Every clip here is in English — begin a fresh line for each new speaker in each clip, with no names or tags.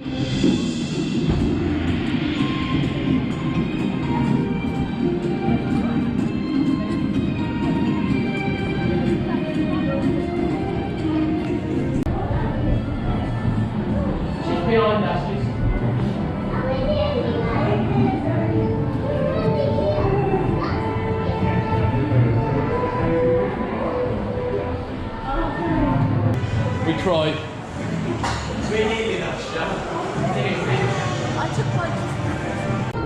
Behind us, please. We tried.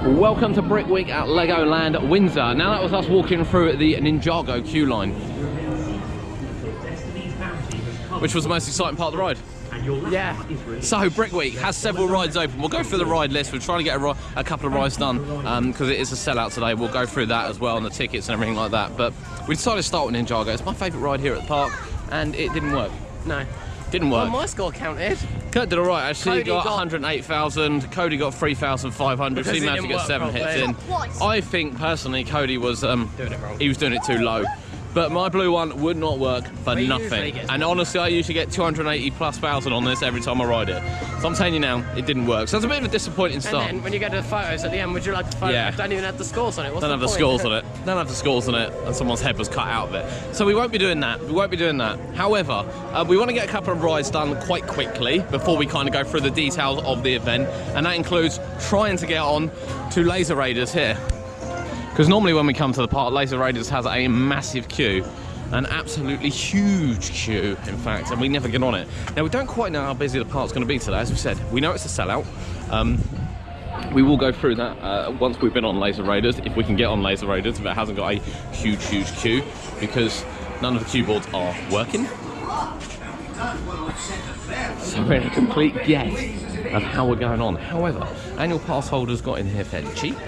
Welcome to Brick Week at Legoland Windsor. Now that was us walking through the Ninjago queue line, which was the most exciting part of the ride.
Yeah.
So Brick Week has several rides open. We'll go through the ride list. We're trying to get a couple of rides done because it is a sellout today. We'll go through that as well and the tickets and everything like that. But we decided to start with Ninjago. It's my favourite ride here at the park, and it didn't work.
No.
Didn't work.
Well, my score counted.
Kurt did all right, actually. He got
Cody got
108,000. Cody got 3,500. He managed to get 7 hits in. I think, personally, Cody was doing it wrong. He was doing it too low. But my blue one would not work for nothing. And honestly, I usually get 280,000+ on this every time I ride it. So I'm telling you now, it didn't work. So it's a bit of a disappointing start.
And then when you go to the photos at the end, would you like the photo?
Yeah.
Don't even have the scores on it. What's
Don't have the scores on it. Don't have the scores on it, and someone's head was cut out of it. So we won't be doing that. We won't be doing that. However, we want to get a couple of rides done quite quickly before we kind of go through the details of the event, and that includes trying to get on to Laser Raiders here. Because normally when we come to the park, Laser Raiders has a massive queue. An absolutely huge queue, in fact, and we never get on it. Now, we don't quite know how busy the park's going to be today, as we said. We know it's a sellout. We will go through that once we've been on Laser Raiders, if we can get on Laser Raiders, if it hasn't got a huge queue, because none of the queue boards are working. So we're in a complete guess of how we're going on. However, annual pass holders got in here fairly cheap,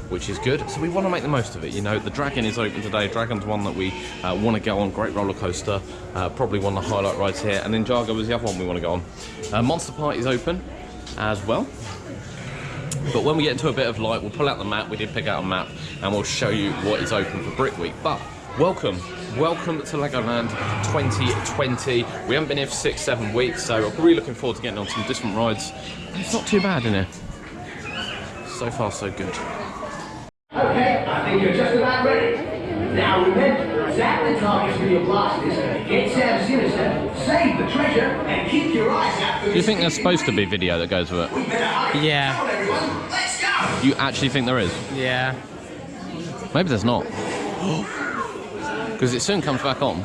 which is good. So we want to make the most of it. You know, the Dragon is open today. Dragon's one that we want to go on. Great roller coaster. Probably one of the highlight rides here. And then Ninjago was the other one we want to go on. Monster Party is open as well. But when we get into a bit of light, we'll pull out the map. We did pick out a map, and we'll show you what is open for Brick Week. But welcome to Legoland 2020. We haven't been here for 6-7 weeks, so I'm really looking forward to getting on some different rides. It's not too bad in here. So far, so good.
Okay, I think you're just about ready. Now remember, zap the targets with your blasters, get Sam sinister, save the treasure, and keep your eyes out for.
Do you think there's supposed to be video that goes with it?
Yeah.
Come on, everyone, let's go!
You actually think there is?
Yeah.
Maybe there's not. Because it soon comes back on.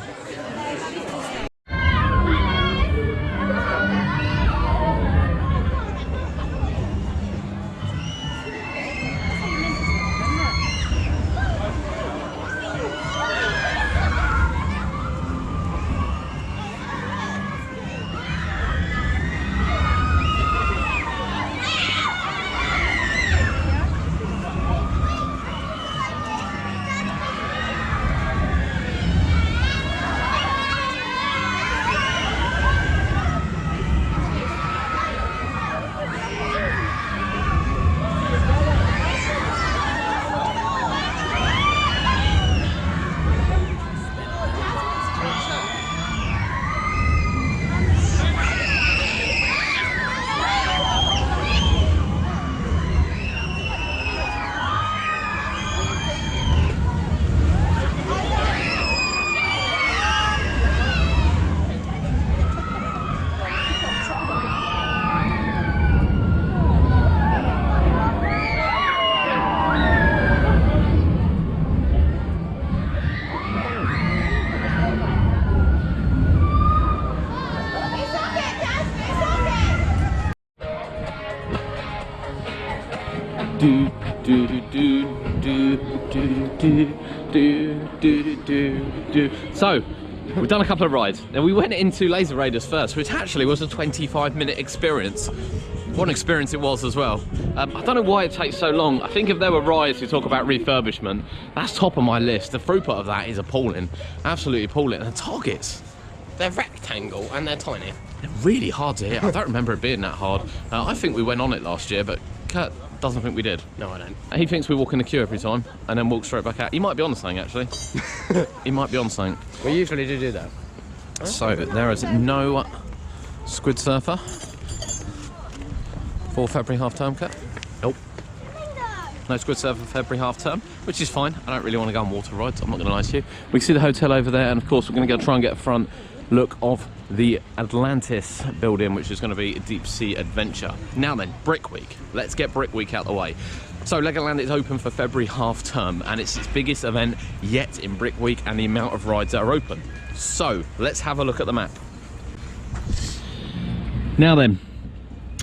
So, we've done a couple of rides. Now, we went into Laser Raiders first, which actually was a 25-minute experience. What an experience it was as well. I don't know why it takes so long. I think if there were rides who talk about refurbishment, that's top of my list. The throughput of that is appalling. Absolutely appalling. And the targets, they're rectangle and they're tiny. They're really hard to hit. I don't remember it being that hard. I think we went on it last year, but Kurt doesn't think we did.
No, I don't.
He thinks we walk in the queue every time and then walk straight back out. He might be on something, actually. He might be on something.
We usually do that.
So there is no squid surfer. for February half term, Kurt?
Nope.
No squid surf for February half term, which is fine. I don't really want to go on water rides, I'm not going to lie to you. We can see the hotel over there, and of course we're going to go try and get a front look of the Atlantis building, which is going to be a deep sea adventure. Now then, Brick Week. Let's get Brick Week out the way. So Legoland is open for February half term, and it's its biggest event yet in Brick Week, and the amount of rides that are open. So let's have a look at the map. Now then,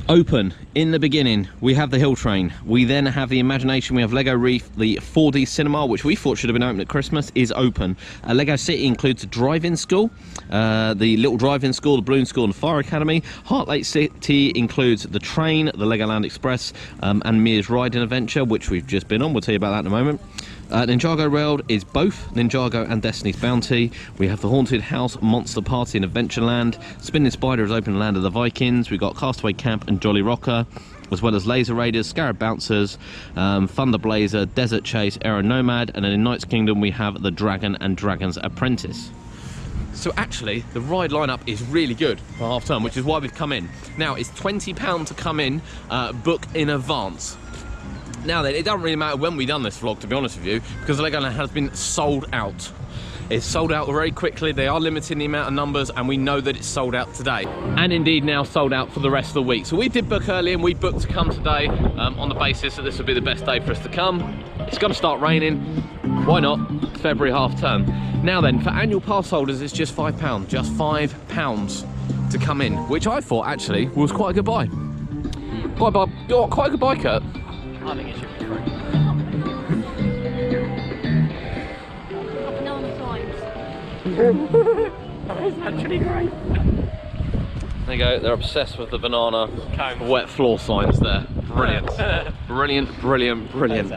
open in the beginning we have the hill train, we then have the Imagination, we have Lego Reef, the 4D cinema, which we thought should have been open at Christmas, is open. Lego City includes a drive-in school, the little drive-in school, the balloon school and the fire academy. Heart Lake City includes the train, the Legoland Express, and Mia's riding adventure, which we've just been on. We'll tell you about that in a moment. Ninjago World is both Ninjago and Destiny's Bounty. We have the Haunted House, Monster Party and Adventureland. Spinning Spider is open in Land of the Vikings. We've got Castaway Camp and Jolly Rocker, as well as Laser Raiders, Scarab Bouncers, Thunder Blazer, Desert Chase, Aero Nomad, and then in Knight's Kingdom we have the Dragon and Dragon's Apprentice. So actually, the ride lineup is really good for half term, which is why we've come in. Now, it's £20 to come in, book in advance. Now then, it doesn't really matter when we've done this vlog, to be honest with you, because Legoland has been sold out. It's sold out very quickly. They are limiting the amount of numbers, and we know that it's sold out today. And indeed now sold out for the rest of the week. So we did book early, and we booked to come today on the basis that this would be the best day for us to come. It's going to start raining. Why not? It's February half term. Now then, for annual pass holders, it's just £5. Just £5 to come in, which I thought actually was quite a good buy. Quite a good buy, Kurt.
I think it should be free. It's actually great.
There you go, they're obsessed with the banana wet floor signs there. Brilliant. Brilliant, brilliant, brilliant.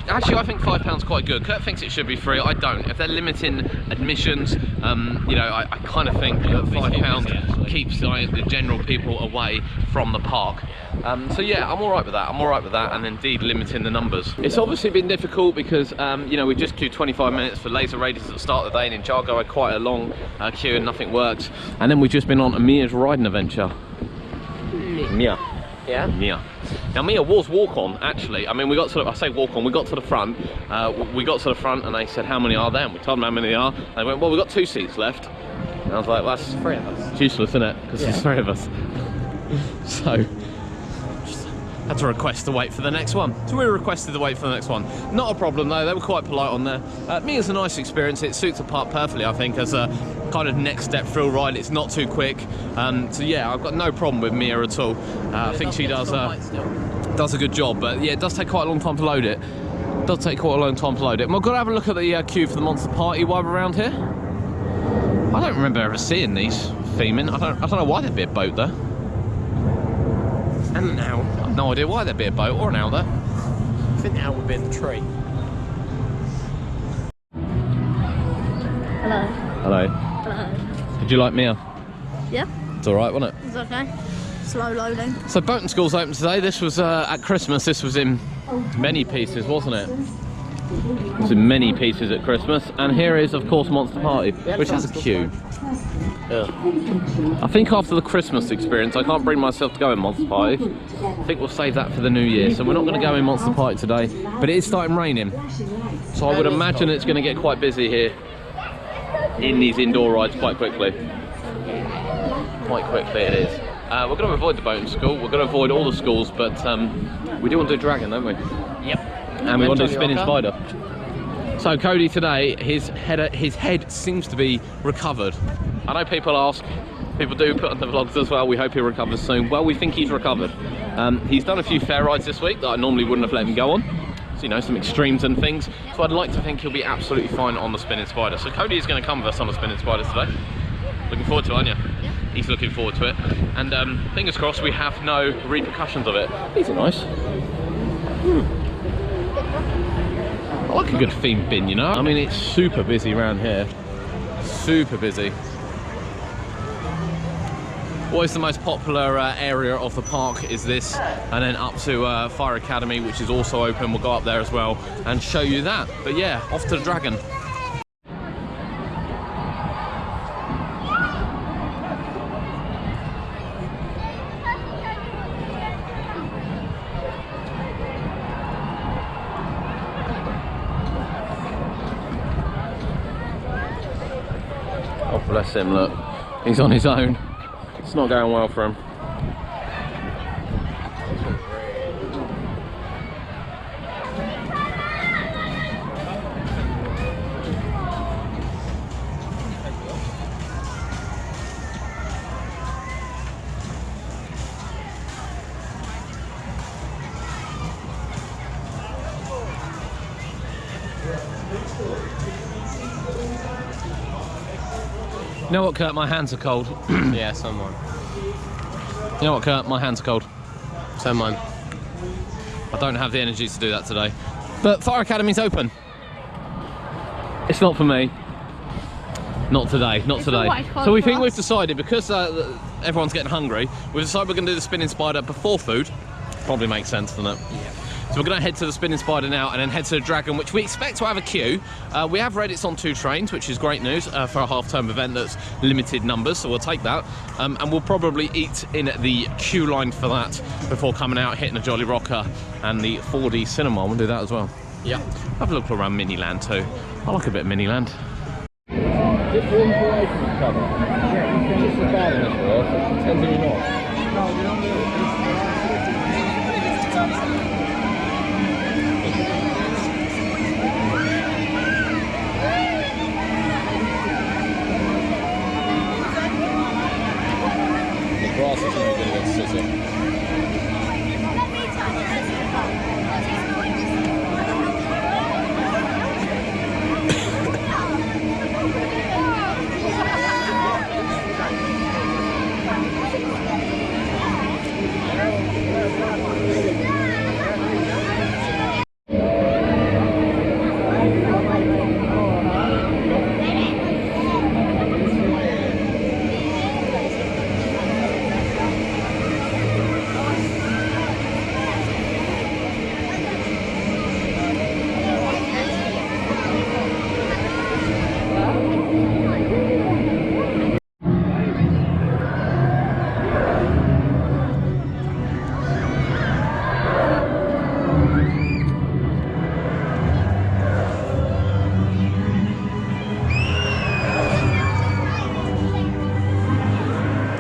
Actually, I think £5's quite good. Kurt thinks it should be free. I don't. If they're limiting admissions, you know, I kind of think that £5 keeps the general people away from the park. So yeah, I'm all right with that. I'm all right with that, and indeed limiting the numbers. It's obviously been difficult because you know, we just queued 25 minutes for Laser Raiders at the start of the day, and Ninjago had quite a long queue and nothing worked. And then we've just been on a Mia's riding adventure. Mia.
Yeah?
Mia. Now Mia was walk-on, actually. I mean, we got to the, I say walk-on, we got to the front. We got to the front and they said, how many are there? And we told them how many there are. And they went, well, we've got 2 seats left. And I was like, well, that's
3 of us.
It's useless, isn't it? Because there's 3 of us. So, just had to request to wait for the next one. So we requested to wait for the next one. Not a problem though, they were quite polite on there. Mia's a nice experience. It suits the park perfectly, I think, as a kind of next step thrill ride. It's not too quick. So yeah, I've got no problem with Mia at all. I think she does a good job, but yeah, it does take quite a long time to load it. It does take quite a long time to load it. And we've got to have a look at the queue for the Monster Party while we're around here. I don't remember ever seeing these theming. I don't know why there'd be a boat there. And now, I've no idea why there'd be a boat or an owl there.
I think the owl would be in the tree.
Hello.
Hello.
Hello.
Did you like Mia?
Yeah,
It's alright, wasn't it?
it's okay. Slow loading.
So boating school's open today. This was at Christmas. This was in many pieces, wasn't it? It was in many pieces at Christmas. And here is, of course, Monster Party, which has a queue. I think after the Christmas experience, I can't bring myself to go in Monster Party. I think we'll save that for the new year. So we're not going to go in Monster Party today. But it is starting raining. So I would imagine it's going to get quite busy here in these indoor rides quite quickly. Quite quickly it is. We're going to avoid the boating school. We're going to avoid all the schools, but we do want to do Dragon, don't we?
Yep.
And we want to do Spinning Spider. So Cody today, his head seems to be recovered. I know people ask, people do put on the vlogs as well, we hope he recovers soon. Well, we think he's recovered. He's done a few fair rides this week that I normally wouldn't have let him go on. So, you know, some extremes and things. So I'd like to think he'll be absolutely fine on the Spinning Spider. So Cody is going to come with us on the Spinning Spider today. Looking forward to it, aren't you?
Yeah.
He's looking forward to it. And fingers crossed we have no repercussions of it. These are nice. I like a good themed bin, you know? I mean, it's super busy around here. Super busy. Always the most popular area of the park is this, and then up to Fire Academy, which is also open. We'll go up there as well and show you that. But yeah, off to the Dragon. bless him, look. He's on his own. It's not going well for him. You know what, Kurt? My hands are cold.
Yeah, so mine.
You know what, Kurt? My hands are cold.
So mine.
I don't have the energy to do that today. But Fire Academy's open. It's not for me. Not today, not
It's
today.
always cold
So we
for
think
us.
we've decided, because everyone's getting hungry, we've decided we're going to do the spinning spider before food. Probably makes sense, doesn't it? Yeah. So we're going to head to the spinning spider now and then head to the dragon, which we expect to have a queue. We have read it's on 2 trains, which is great news for a half-term event that's limited numbers, so we'll take that. And we'll probably eat in the queue line for that before coming out, hitting the Jolly Rocker and the 4D cinema. We'll do that as well.
Yeah.
Have a look around Miniland too. I like a bit of Miniland. Just for information cover. Yeah, you can just look out in this world, so pretend you're not. The grass is only good against scissor.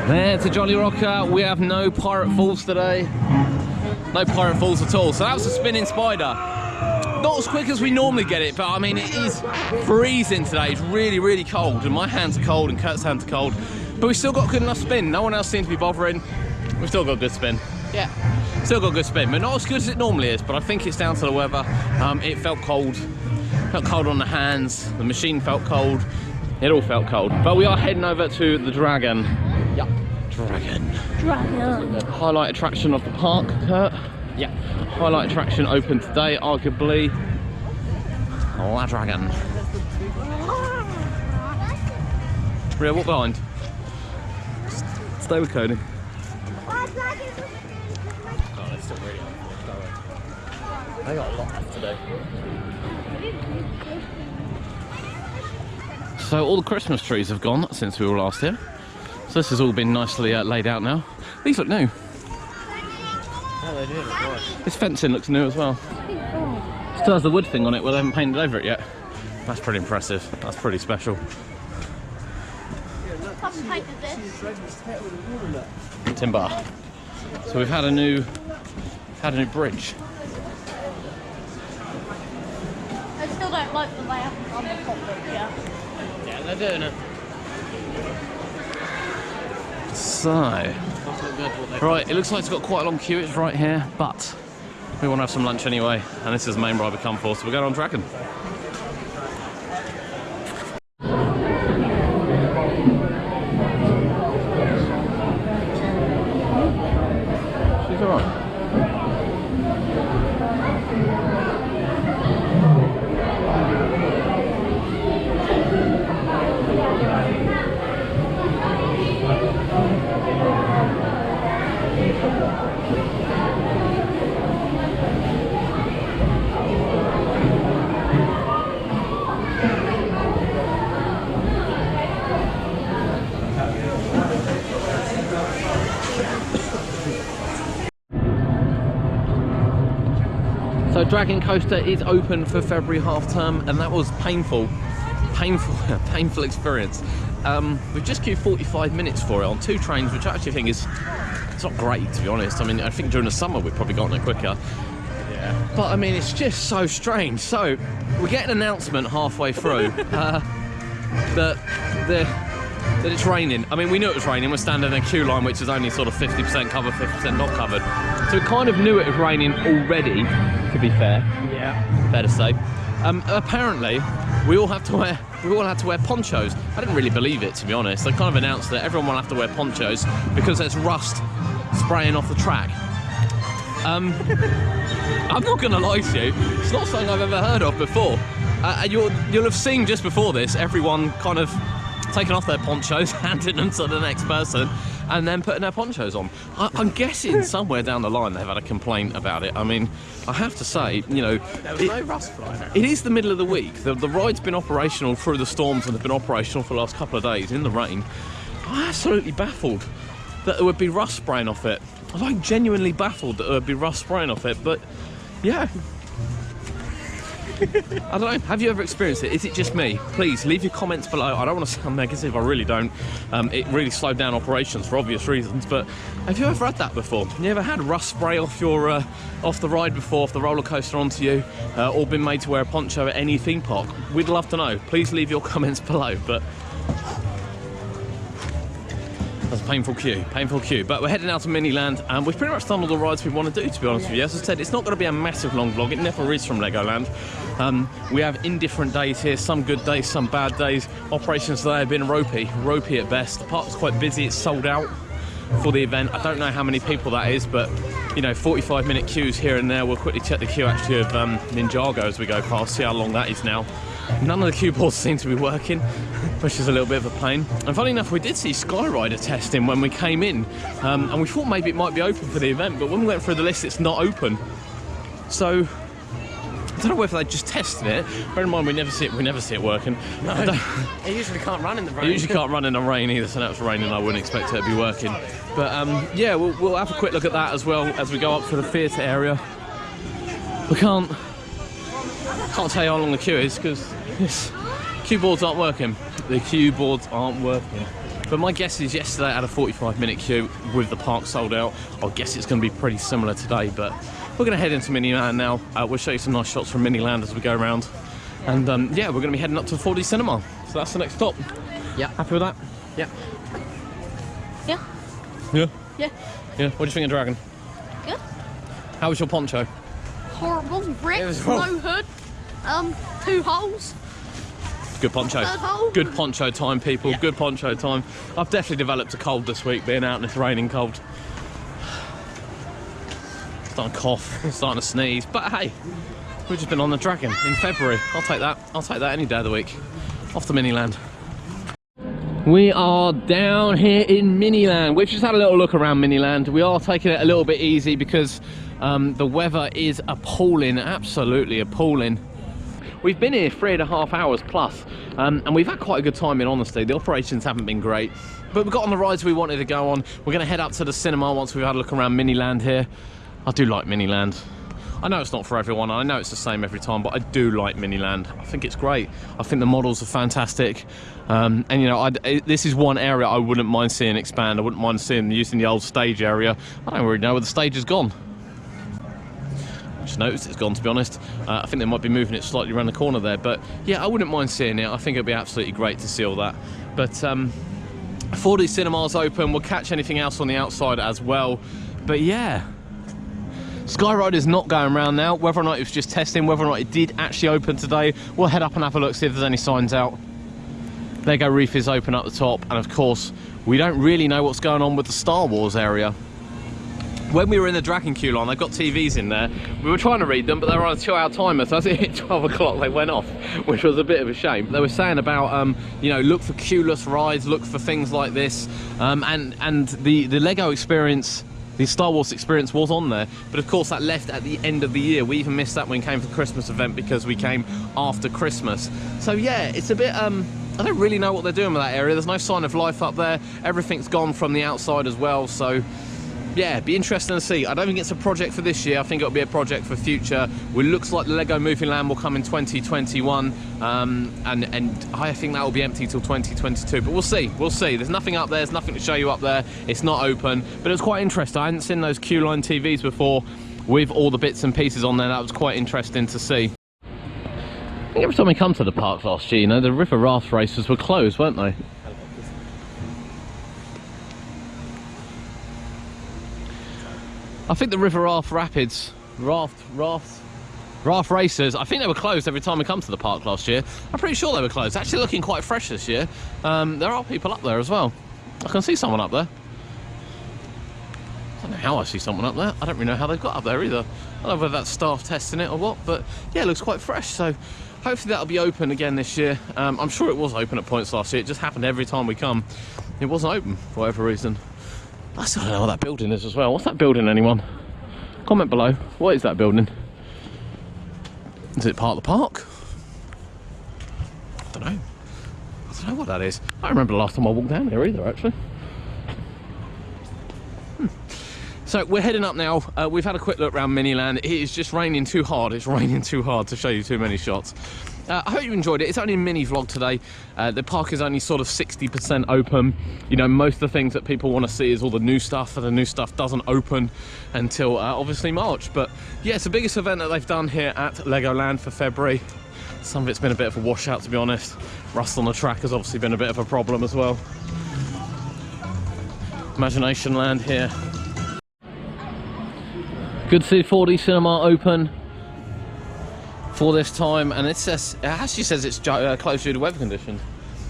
There's a Jolly Rocker. We have no Pirate Falls today. No Pirate Falls at all. So that was a spinning spider. Not as quick as we normally get it, but I mean, it is freezing today. It's really, really cold, and my hands are cold, and Kurt's hands are cold. But we still got good enough spin. No one else seems to be bothering. We've still got a good spin.
Yeah.
Still got a good spin, but not as good as it normally is. But I think it's down to the weather. It felt cold. Felt cold on the hands. The machine felt cold. It all felt cold. But we are heading over to the dragon.
Yeah.
Dragon.
Dragon.
Highlight attraction of the park, Kurt.
Yeah.
Highlight attraction open today, arguably. La Dragon. Rhea, walk behind. Stay with Cody.
Oh, they're still really on. They got a lot left today.
So all the Christmas trees have gone since we were last here. So this has all been nicely laid out now. These look new.
Oh, they do. Nice.
This fencing looks new as well. Still has the wood thing on it where they haven't painted over it yet. That's pretty impressive. That's pretty special.
Someone painted this.
Timber. So we've had a new bridge.
I still don't like the layout on the top of it, yeah.
Yeah, they're doing it.
So,
Must look good, what they
right, it looks like it's got quite a long queue. It's right here, but we want to have some lunch anyway, and this is the main ride we come for, so we're going on Dragon. She's alright. So Dragon Coaster is open for February half term, and that was painful experience. we've just queued 45 minutes for it on 2 trains, which I actually think is, it's not great, to be honest. I mean, I think during the summer we've probably gotten it quicker. Yeah. But I mean, it's just so strange. So we get an announcement halfway through that it's raining. I mean, we knew it was raining. We're standing in a queue line which is only sort of 50% covered, 50% not covered. So we kind of knew it was raining already, to be fair. Yeah. Fair to say. Apparently, we all had to wear ponchos. I didn't really believe it, to be honest. They kind of announced that everyone will have to wear ponchos because there's rust spraying off the track. I'm not gonna lie to you, it's not something I've ever heard of before. And you'll have seen just before this, everyone kind of taking off their ponchos, handing them to the next person, and then putting their ponchos on. I'm guessing somewhere down the line they've had a complaint about it. I mean, I have to say, you know,
there was no rust flying out.
It is the middle of the week. The ride's been operational through the storms and have been operational for the last couple of days in the rain. I'm absolutely baffled that there would be rust spraying off it. I'm like genuinely baffled that there would be rust spraying off it, but yeah. I don't know, have you ever experienced it? Is it just me? Please leave your comments below. I don't want to sound negative, I really don't. It really slowed down operations for obvious reasons, but have you ever had that before? You ever had rust spray off your off the ride before, off the roller coaster onto you, or been made to wear a poncho at any theme park? We'd love to know. Please leave your comments below. But that's a painful queue, but we're heading out to Miniland, and we've pretty much done all the rides we want to do, to be honest with you. As I said, it's not going to be a massive long vlog, it never is from Legoland. We have indifferent days here, some good days, some bad days. Operations today have been ropey at best. The park's quite busy, it's sold out for the event. I don't know how many people that is, but you know, 45-minute queues here and there. We'll quickly check the queue actually of Ninjago as we go past, see how long that is now. None of the queue boards seem to be working, which is a little bit of a pain. And funny enough, we did see Skyrider testing when we came in, and we thought maybe it might be open for the event, but when we went through the list, it's not open. So I don't know whether they just tested it. Bear in mind, we never see it working.
No, it usually can't run in the rain.
It usually can't run in the rain either, so now it's raining, I wouldn't expect it to be working. But yeah, we'll have a quick look at that as well as we go up to the theatre area. We can't tell you how long the queue is because queue boards aren't working. The queue boards aren't working. But my guess is yesterday I had a 45-minute queue with the park sold out. I guess it's going to be pretty similar today, but we're going to head into Miniland now. We'll show you some nice shots from Miniland as we go around. And yeah, we're going to be heading up to the 4D cinema. So that's the next stop.
Yeah.
Happy with that?
Yeah.
Yeah.
Yeah?
Yeah.
Yeah. What do you think of Dragon?
Good.
How was your poncho?
Horrible. Brick.
It was wrong.
No hood. 2 holes.
Good poncho.
Third hole.
Good poncho time, people.
Yeah.
Good poncho time. I've definitely developed a cold this week, being out and it's raining cold. Starting to cough, starting to sneeze. But hey, we've just been on the Dragon in February. I'll take that. I'll take that any day of the week. Off to Miniland. We are down here in Miniland. We've just had a little look around Miniland. We are taking it a little bit easy because the weather is appalling, absolutely appalling. We've been here 3.5 hours plus, and we've had quite a good time in honesty. The operations haven't been great, but we've got on the rides we wanted to go on. We're going to head up to the cinema once we've had a look around Miniland here. I do like Miniland. I know it's not for everyone, I know it's the same every time, but I do like Miniland. I think it's great. I think the models are fantastic. And you know, this is one area I wouldn't mind seeing expand. I wouldn't mind seeing using the old stage area. I don't really know where the stage has gone. I just noticed it's gone, to be honest. I think they might be moving it slightly around the corner there, but yeah, I wouldn't mind seeing it. I think it'd be absolutely great to see all that. But 4D cinemas open. We'll catch anything else on the outside as well. But yeah, Skyrider's not going around now. Whether or not it was just testing, whether or not it did actually open today, we'll head up and have a look, see if there's any signs out. Lego Reef is open up the top, and of course, we don't really know what's going on with the Star Wars area. When we were in the Dragon queue line, they've got TVs in there. We were trying to read them, but they were on a 2-hour timer, so as it hit 12 o'clock, they went off, which was a bit of a shame. They were saying about, you know, look for queueless rides, look for things like this, and the Lego experience, the Star Wars experience was on there, but of course that left at the end of the year. We even missed that when we came for the Christmas event because we came after Christmas. So yeah, it's a bit, I don't really know what they're doing with that area. There's no sign of life up there. Everything's gone from the outside as well, so yeah, be interesting to see. I don't think it's a project for this year. I think it'll be a project for future. It looks like the Lego Movie Land will come in 2021, and I think that will be empty till 2022. But we'll see. We'll see. There's nothing up there. There's nothing to show you up there. It's not open. But it was quite interesting. I hadn't seen those queue line TVs before with all the bits and pieces on there. That was quite interesting to see. I think every time we come to the park last year, you know, the river raft races were closed, weren't they? I think the river raft rapids, raft races, I think they were closed every time we come to the park last year. I'm pretty sure they were closed. Actually looking quite fresh this year. There are people up there as well. I can see someone up there. I don't know how I see someone up there. I don't really know how they've got up there either. I don't know whether that's staff testing it or what, but yeah, it looks quite fresh. So hopefully that'll be open again this year. I'm sure it was open at points last year. It just happened every time we come. It wasn't open for whatever reason. I still don't know what that building is as well. What's that building, anyone? Comment below. What is that building? Is it part of the park? I don't know. I don't know what that is. I don't remember the last time I walked down here either, actually. So we're heading up now. We've had a quick look around Miniland. It is just raining too hard. It's raining too hard to show you too many shots. I hope you enjoyed it. It's only a mini vlog today. The park is only sort of 60% open. You know, most of the things that people want to see is all the new stuff, and the new stuff doesn't open until obviously March. But yeah, it's the biggest event that they've done here at Legoland for February. Some of it's been a bit of a washout, to be honest. Rust on the track has obviously been a bit of a problem as well. Imagination Land here. Good to see 4D Cinema open for this time, and it actually says it's closed due to weather conditions.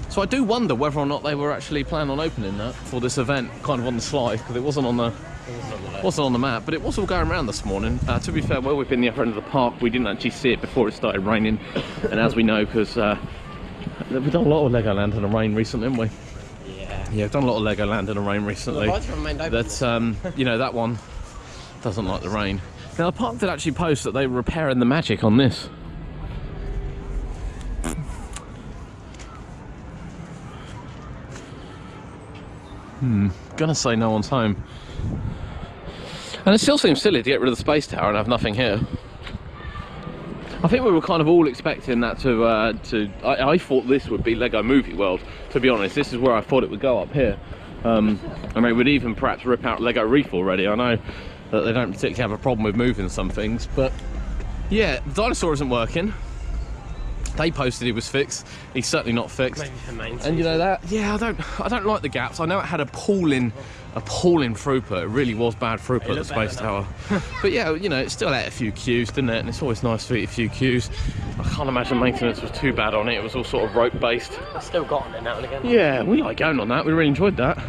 So I do wonder whether or not they were actually planning on opening that for this event, kind of on the slide, because it wasn't on the map, but it was all going around this morning. To be fair, well, we've been the other end of the park, we didn't actually see it before it started raining, and as we know, because we've done a lot of Legoland in the rain recently, haven't we? Yeah, we've done a lot of Legoland in the rain recently. That's you know, that one doesn't like the rain. Now, the park did actually post that they were repairing the magic on this. Gonna say no one's home. And it still seems silly to get rid of the space tower and have nothing here. I think we were kind of all expecting that I thought this would be Lego Movie World, to be honest. This is where I thought it would go, up here. I mean, it would even perhaps rip out Lego Reef already. I know that they don't particularly have a problem with moving some things, but yeah, the dinosaur isn't working. They posted he was fixed. He's certainly not fixed.
Maybe for maintenance.
And you know that? Yeah, I don't like the gaps. I know it had appalling throughput. It really was bad throughput at the space tower. But yeah, you know, it still had a few queues, didn't it? And it's always nice to eat a few queues. I can't imagine maintenance was too bad on it. It was all sort of rope based.
I've still got on it now and again.
Yeah, we like going on that. We really enjoyed that.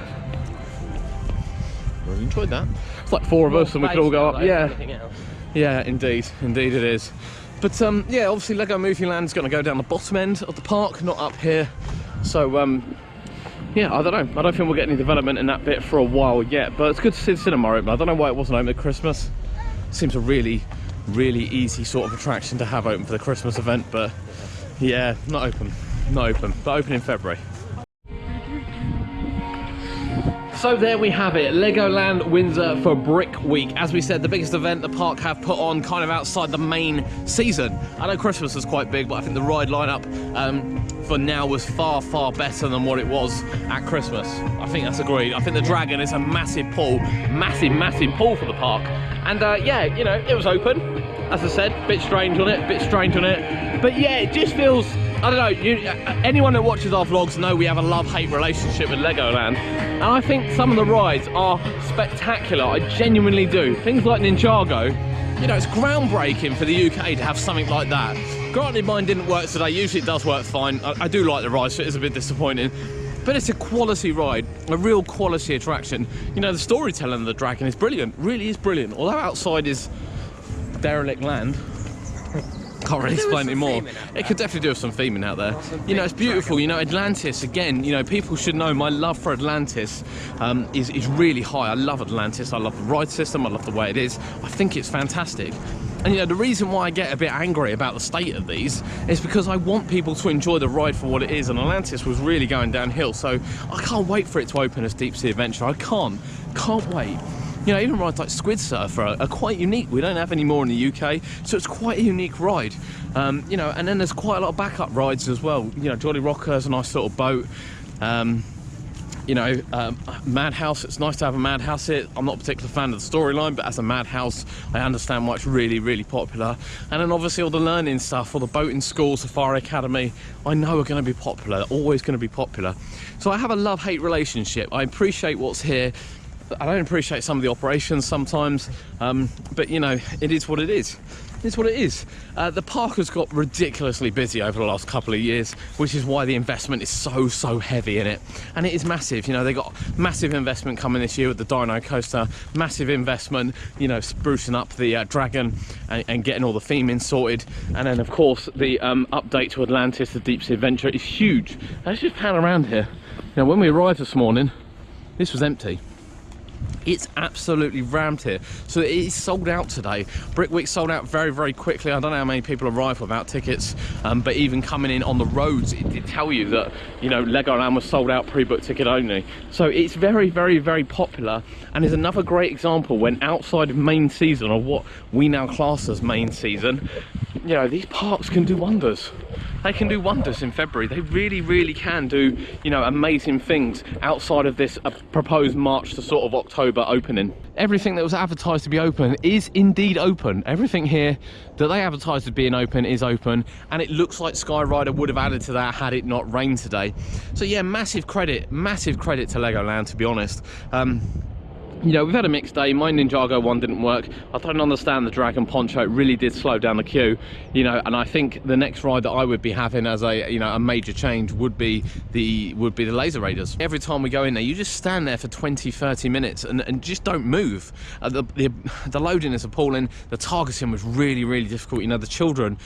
Really enjoyed that. It's like four of us and we could all go up. Yeah. Yeah, indeed it is. But yeah, obviously Lego Movie Land is going to go down the bottom end of the park, not up here. So yeah, I don't know. I don't think we'll get any development in that bit for a while yet. But it's good to see the cinema open. I don't know why it wasn't open at Christmas. Seems a really easy sort of attraction to have open for the Christmas event. But yeah, not open, but open in February. So there we have it, Legoland Windsor for Brick Week. As we said, the biggest event the park have put on kind of outside the main season. I know Christmas was quite big, but I think the ride lineup for now was far better than what it was at Christmas. I think that's agreed. I think the Dragon is a massive pull for the park. And yeah, you know, it was open. As I said, bit strange on it. But yeah, it just feels, I don't know, anyone that watches our vlogs know we have a love-hate relationship with Legoland. And I think some of the rides are spectacular, I genuinely do. Things like Ninjago, you know, it's groundbreaking for the UK to have something like that. Granted, mine didn't work today, usually it does work fine. I do like the ride, so it is a bit disappointing. But it's a quality ride, a real quality attraction. You know, the storytelling of the Dragon is brilliant, really is brilliant. Although outside is derelict land, can't really explain it more. It could definitely do with some theming out there. You know, it's beautiful. You know, Atlantis, again, you know, people should know my love for Atlantis is really high. I love Atlantis. I love the ride system. I love the way it is. I think it's fantastic. And you know, the reason why I get a bit angry about the state of these is because I want people to enjoy the ride for what it is, and Atlantis was really going downhill. So I can't wait for it to open as Deep Sea Adventure. I can't wait. You know, even rides like Squid Surfer are quite unique. We don't have any more in the UK, so it's quite a unique ride. You know, and then there's quite a lot of backup rides as well. You know, Jolly Rocker is a nice sort of boat. You know, Madhouse, it's nice to have a Madhouse here. I'm not a particular fan of the storyline, but as a Madhouse, I understand why it's really, really popular. And then obviously all the learning stuff, all the boating school, Safari Academy, I know are going to be popular, always going to be popular. So I have a love-hate relationship. I appreciate what's here. I don't appreciate some of the operations sometimes, but you know, it is what it is. It's what it is. The park has got ridiculously busy over the last couple of years, which is why the investment is so heavy in it. And it is massive. You know, they got massive investment coming this year with the Dino Coaster, massive investment, you know, sprucing up the Dragon and getting all the theming sorted. And then, of course, the update to Atlantis, the Deep Sea Adventure, is huge. Let's just pan around here. You know, when we arrived this morning, this was empty. It's absolutely rammed here, so it is sold out today. Brick Week sold out very quickly. I don't know how many people arrived without tickets, but even coming in on the roads, it did tell you that, you know, Legoland was sold out, pre-booked ticket only. So it's very popular, and is another great example when outside of main season, or what we now class as main season, you know, these parks can do wonders. They can do wonders in February. They really can do, you know, amazing things outside of this proposed March to sort of October opening. Everything that was advertised to be open is indeed open. Everything here that they advertised as being open is open, and it looks like Skyrider would have added to that had it not rained today. So yeah, massive credit to Legoland, to be honest. You know, we've had a mixed day. My Ninjago one didn't work. I don't understand the Dragon Poncho. It really did slow down the queue, you know, and I think the next ride that I would be having as a, you know, a major change would be the Laser Raiders. Every time we go in there, you just stand there for 20-30 minutes and just don't move. The loading is appalling. The targeting was really difficult. You know, the children,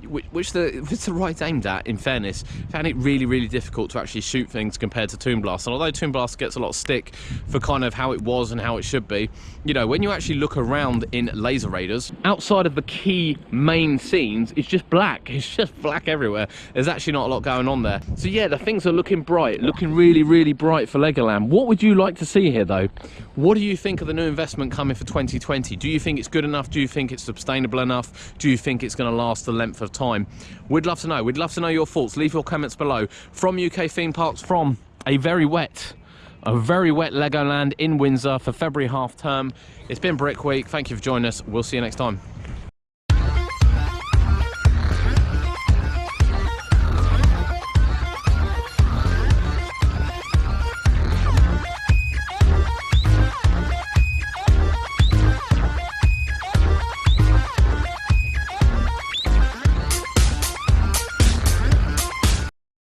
which the right aimed at, in fairness, found it really difficult to actually shoot things compared to Toon Blast. And although Toon Blast gets a lot of stick for kind of how it was and how it should be, you know, when you actually look around in Laser Raiders, outside of the key main scenes, it's just black. It's just black everywhere. There's actually not a lot going on there. So yeah, the things are looking bright, looking really bright for Legoland. What would you like to see here though? What do you think of the new investment coming for 2020? Do you think it's good enough? Do you think it's sustainable enough? Do you think it's going to last the length of time? We'd love to know. We'd love to know your thoughts. Leave your comments below. From UK theme parks, from a very wet Legoland in Windsor for February half term. It's been Brick Week. Thank you for joining us. We'll see you next time.